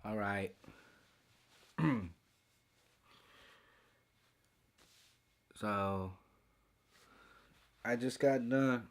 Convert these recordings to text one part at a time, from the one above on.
All right. So I just got done.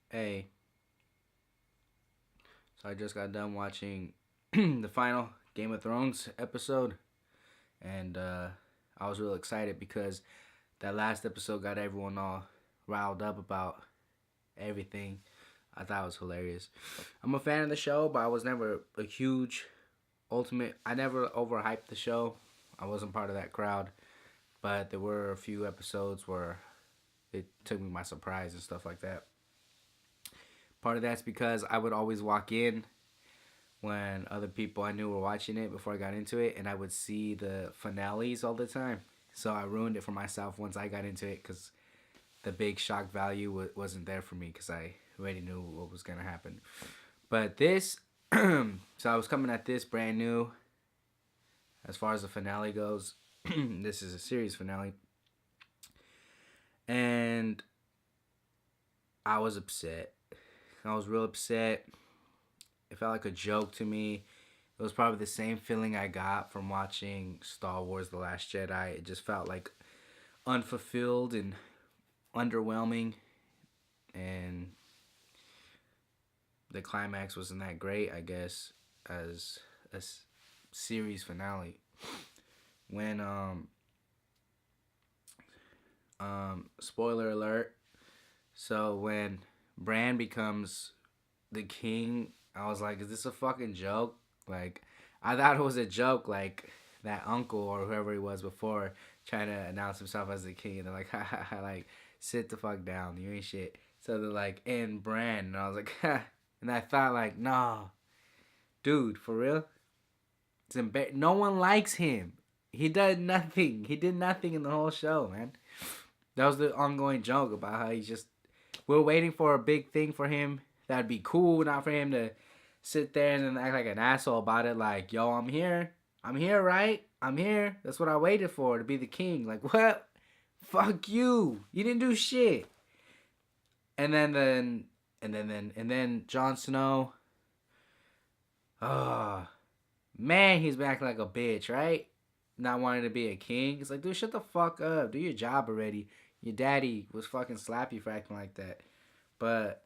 Hey, so I just got done watching the final Game of Thrones episode, and I was real excited because that last episode got everyone all riled up about everything. I thought it was hilarious. I'm a fan of the show, but I was never a huge ultimate. I never overhyped the show. I wasn't part of that crowd, but there were a few episodes where it took me by surprise and stuff like that. Part of that's because I would always walk in when other people I knew were watching it before I got into it, and I would see the finales all the time. So I ruined it for myself once I got into it because the big shock value wasn't there for me because I already knew what was gonna happen. But this, so I was coming at this brand new as far as the finale goes. This is a series finale, and I was upset. I was real upset. It felt like a joke to me. It was probably the same feeling I got from watching Star Wars: The Last Jedi. It just felt like unfulfilled and underwhelming, and the climax wasn't that great, I guess, as a series finale. When spoiler alert. So when Bran becomes the king, I was like, is this a fucking joke? Like, I thought it was a joke, like that uncle or whoever he was before trying to announce himself as the king, and they're like, ha ha ha, like, sit the fuck down, you ain't shit. So they're like, and Bran, and I was like, ha, and I thought like, nah, dude, for real, no one likes him. He did nothing. He did nothing in the whole show, man. That was the ongoing joke about how he's just. We're waiting for a big thing for him. That'd be cool, not for him to sit there and then act like an asshole about it. Like, yo, I'm here. I'm here, right? I'm here. That's what I waited for, to be the king. Like, what? Fuck you. You didn't do shit. And then Jon Snow. Oh, man, he's back like a bitch, right? Not wanting to be a king. It's like, dude, shut the fuck up. Do your job already. Your daddy was fucking slap you for acting like that. But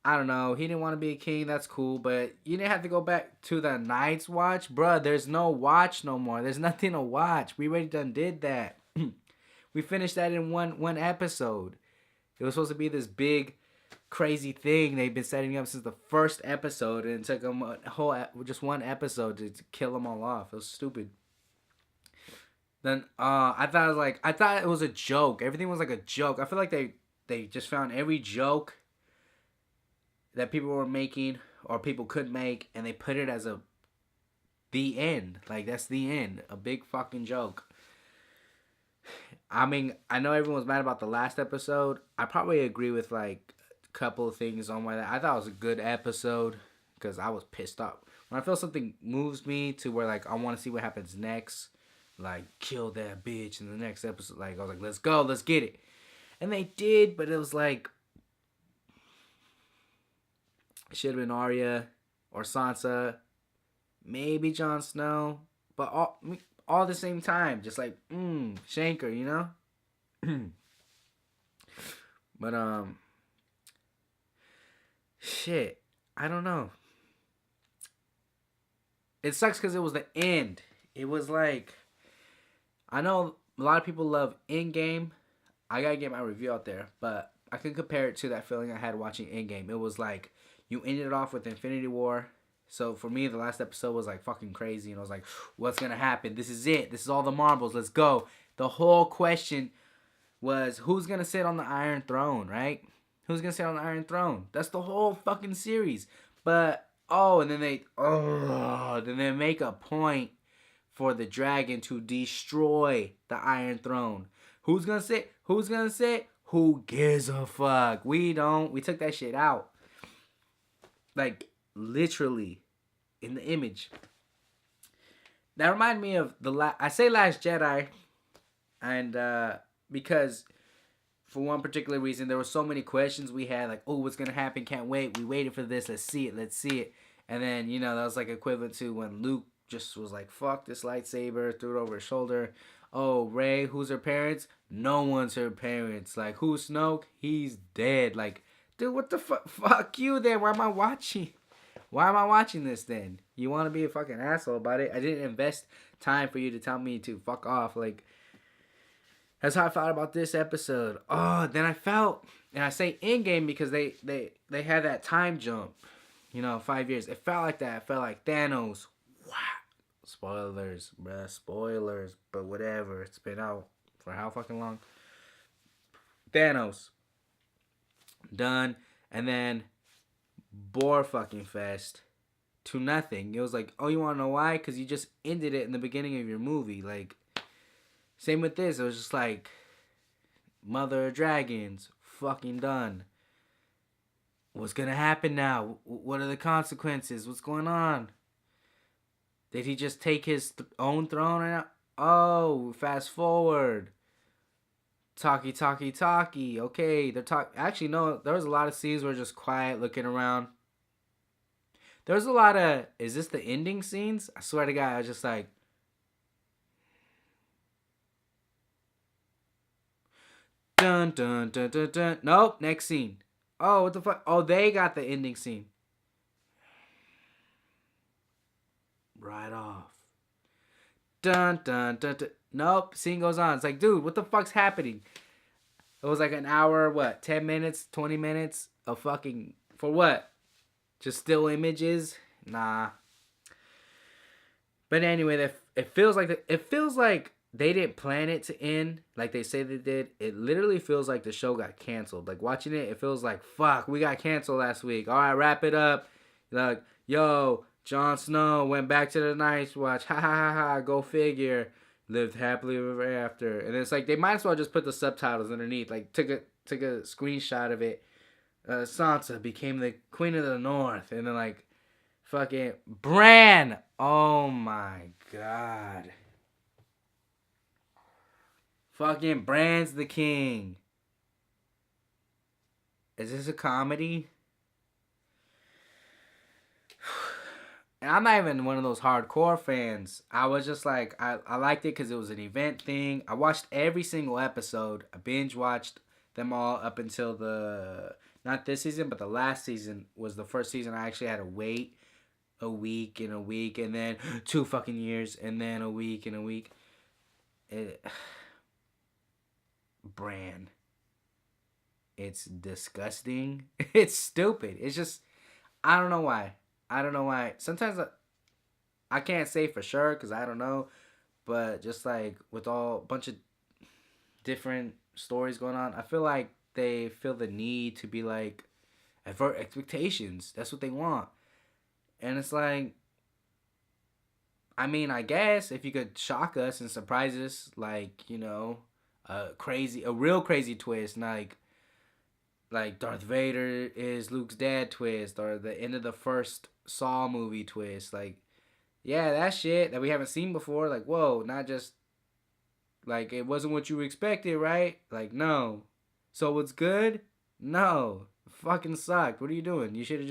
I don't know. He didn't want to be a king. That's cool. But you didn't have to go back to the Night's Watch. Bruh, there's no watch no more. There's nothing to watch. We already done did that. We finished that in one episode. It was supposed to be this big, crazy thing they've been setting up since the first episode. And it took them a whole, just one episode to kill them all off. It was stupid. Then I thought it was a joke. Everything was like a joke. I feel like they just found every joke that people were making or people could make, and they put it as the end. Like, that's the end. A big fucking joke. I mean, I know everyone was mad about the last episode. I probably agree with like a couple of things on why that. I thought it was a good episode because I was pissed off. When I feel something moves me to where like I want to see what happens next, like kill that bitch in the next episode. Like I was like, let's go, let's get it, and they did. But it was like it should have been Arya or Sansa, maybe Jon Snow, but all at the same time, just like Shanker, you know. But shit, I don't know. It sucks because it was the end. It was like I know a lot of people love Endgame. I gotta get my review out there, but I can compare it to that feeling I had watching Endgame. It was like you ended it off with Infinity War. So for me, the last episode was like fucking crazy, and I was like, "What's gonna happen? This is it. This is all the marbles. Let's go." The whole question was who's gonna sit on the Iron Throne, right? Who's gonna sit on the Iron Throne? That's the whole fucking series. But then they make a point for the dragon to destroy the Iron Throne. Who's gonna sit? Who's gonna sit? Who gives a fuck? We don't. We took that shit out. Like literally in the image. That reminded me of I say Last Jedi, and because for one particular reason, there were so many questions we had, like, oh, what's gonna happen? Can't wait. We waited for this. Let's see it. Let's see it. And then, you know, that was like equivalent to when Luke just was like, fuck this lightsaber, threw it over his shoulder. Oh, Rey, who's her parents? No one's her parents. Like, who's Snoke? He's dead. Like, dude, what the fuck? Fuck you then. Why am I watching? Why am I watching this then? You want to be a fucking asshole about it? I didn't invest time for you to tell me to fuck off. Like, that's how I felt about this episode. Oh, then I felt, and I say in game because they had that time jump. You know, 5 years. It felt like that. It felt like Thanos. Wow. Spoilers, bruh. Spoilers. But whatever. It's been out for how fucking long? Thanos. Done. And then Bore fucking Fest to nothing. It was like, oh, you want to know why? Because you just ended it in the beginning of your movie. Like, same with this. It was just like, Mother of Dragons. Fucking done. What's gonna happen now? What are the consequences? What's going on? Did he just take his own throne right now? Oh, fast forward. Talkie. Okay, they're talk. Actually, no. There was a lot of scenes where just quiet, looking around. There was a lot of. Is this the ending scenes? I swear to God, I was just like. Dun dun dun dun dun. Nope. Next scene. Oh, what the fuck? Oh, they got the ending scene. Right off. Dun dun dun dun. Nope. Scene goes on. It's like, dude, what the fuck's happening? It was like an hour, what, 10 minutes, 20 minutes of fucking, for what? Just still images? Nah. But anyway, it feels like they didn't plan it to end like they say they did. It literally feels like the show got canceled. Like watching it, it feels like, fuck, we got canceled last week. All right, wrap it up. Like, yo, Jon Snow went back to the Night's Watch. Ha ha ha ha. Go figure. Lived happily ever after. And it's like they might as well just put the subtitles underneath. Like took a screenshot of it. Sansa became the Queen of the North, and then like fucking Bran. Oh my god. Fucking Bran's the king. Is this a comedy? And I'm not even one of those hardcore fans. I was just like, I liked it because it was an event thing. I watched every single episode. I binge watched them all up until not this season, but the last season was the first season I actually had to wait a week and a week and then 2 fucking years and then a week and a week. Bran. It's disgusting. It's stupid. It's just, I don't know why. Sometimes I can't say for sure because I don't know. But just like with all bunch of different stories going on, I feel like they feel the need to be like avert expectations. That's what they want. And it's like, I mean, I guess if you could shock us and surprise us, like, you know, a real crazy twist, like Darth Vader is Luke's dad twist, or the end of the first Saw movie twist. Like, yeah, that shit that we haven't seen before. Like, whoa, not just like it wasn't what you expected, right? Like, no. So what's good? No, fucking sucked. What are you doing? You should have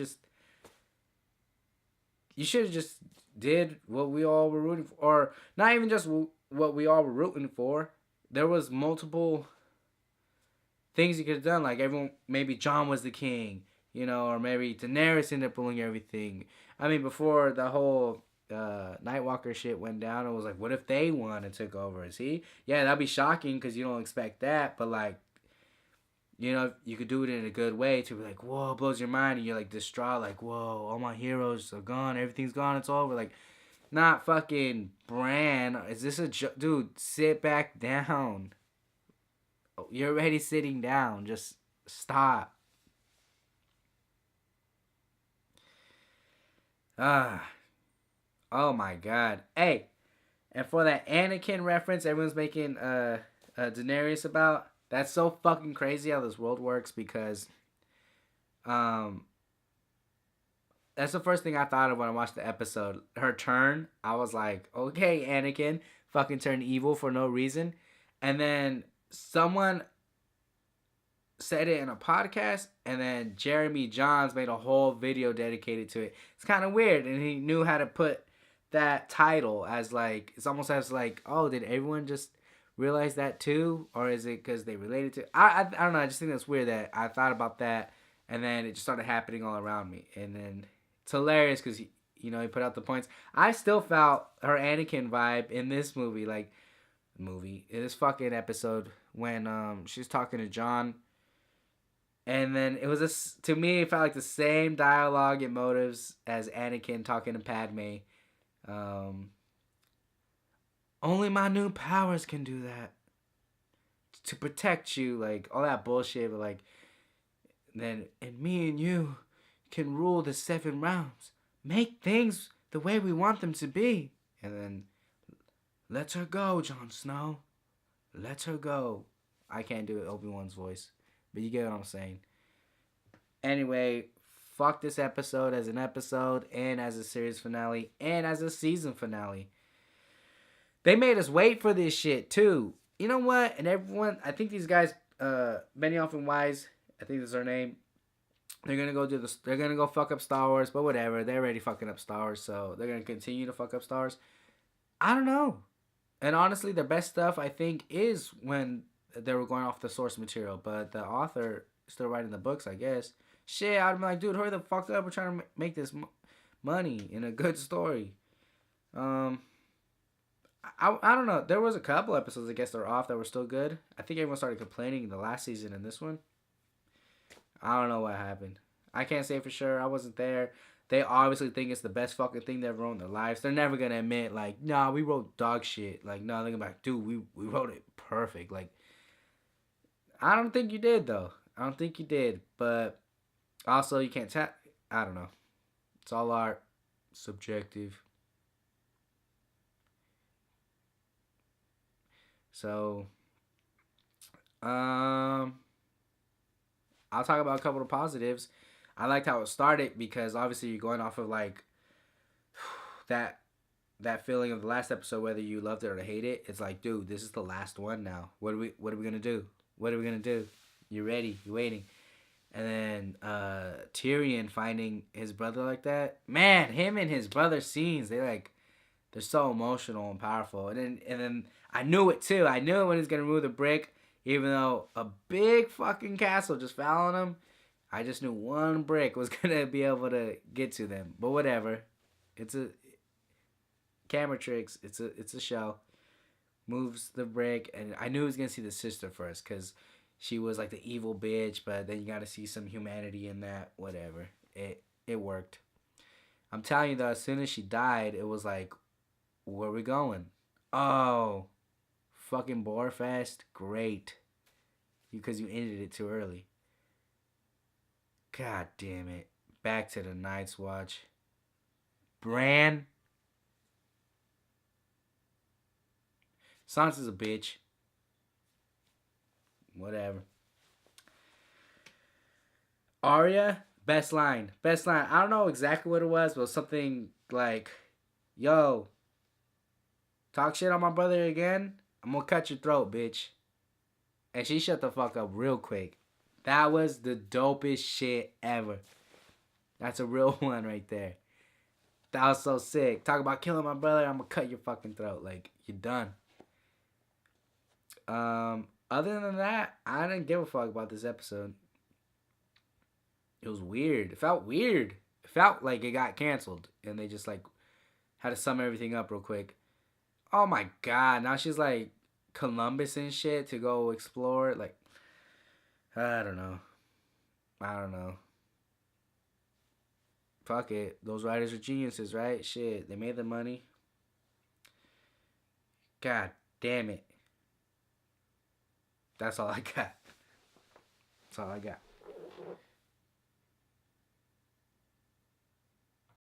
just did what we all were rooting for, or not even just what we all were rooting for. There was multiple things you could have done, like everyone, maybe Jon was the king, you know, or maybe Daenerys ended up ruling everything. I mean, before the whole Nightwalker shit went down, it was like, what if they won and took over? See, yeah, that'd be shocking because you don't expect that, but like, you know, you could do it in a good way to be like, whoa, blows your mind, and you're like distraught, like, whoa, all my heroes are gone, everything's gone, it's over, like, not fucking Bran. Is this a dude? Sit back down. You're already sitting down. Just stop. Ah. Oh my god. Hey, and for that Anakin reference everyone's making Daenerys about, that's so fucking crazy how this world works because um that's the first thing I thought of when I watched the episode. Her turn, I was like, okay, Anakin, fucking turn evil for no reason. And then someone said it in a podcast, and then Jeremy Johns made a whole video dedicated to it. It's kind of weird, and he knew how to put that title as like, it's almost as like, oh, did everyone just realize that too, or is it because they related to? I don't know. I just think that's weird that I thought about that, and then it just started happening all around me, and then it's hilarious because he put out the points. I still felt her Anakin vibe in this movie, like in this fucking episode when she's talking to John. And then it was to me, it felt like the same dialogue and motives as Anakin talking to Padme. Um, Only my new powers can do that. To protect you, like all that bullshit, but like then and me and you can rule the 7 realms. Make things the way we want them to be. And then let her go, Jon Snow. Let her go. I can't do it, Obi-Wan's voice. But you get what I'm saying. Anyway, fuck this episode as an episode and as a series finale and as a season finale. They made us wait for this shit too. You know what? And everyone, I think these guys, Benioff and Wise, I think that's their name. They're gonna go they're gonna go fuck up Star Wars, but whatever. They're already fucking up Star Wars, so they're gonna continue to fuck up Star Wars. I don't know. And honestly, their best stuff I think is when they were going off the source material, but the author is still writing the books, I guess. Shit, I'd be like, dude, hurry the fuck up! We're trying to make this money in a good story. I don't know. There was a couple episodes I guess that were off that were still good. I think everyone started complaining in the last season and this one. I don't know what happened. I can't say for sure. I wasn't there. They obviously think it's the best fucking thing they ever wrote in their lives. They're never gonna admit like, nah, we wrote dog shit. Like, no, they're gonna be like, dude, we wrote it perfect. Like, I don't think you did though. I don't think you did. But also, you can't tell. I don't know. It's all art, subjective. So, I'll talk about a couple of positives. I liked how it started because obviously you're going off of like that feeling of the last episode, whether you loved it or hate it. It's like, dude, this is the last one now. What are we gonna do? What are we gonna do? You ready? You waiting? And then Tyrion finding his brother like that. Man, him and his brother scenes, they're so emotional and powerful. And then I knew it too. I knew it when he's gonna remove the brick, even though a big fucking castle just fell on him. I just knew one brick was gonna be able to get to them. But whatever. It's a camera tricks. It's a show. Moves the brick, and I knew he was gonna see the sister first, cause she was like the evil bitch. But then you gotta see some humanity in that. Whatever. It worked. I'm telling you though, as soon as she died, it was like, where are we going? Oh, fucking Borefest. Great. Because you ended it too early. God damn it. Back to the Night's Watch. Bran. Sansa's a bitch. Whatever. Arya, best line. Best line. I don't know exactly what it was, but it was something like, yo, talk shit on my brother again, I'm gonna cut your throat, bitch. And she shut the fuck up real quick. That was the dopest shit ever. That's a real one right there. That was so sick. Talk about killing my brother, I'm gonna cut your fucking throat. Like, you're done. Other than that, I didn't give a fuck about this episode. It was weird. It felt weird. It felt like it got canceled. And they just like had to sum everything up real quick. Oh my god. Now she's like Columbus and shit to go explore. Like, I don't know. Fuck it. Those writers are geniuses, right? Shit. They made the money. God damn it. That's all I got. That's all I got.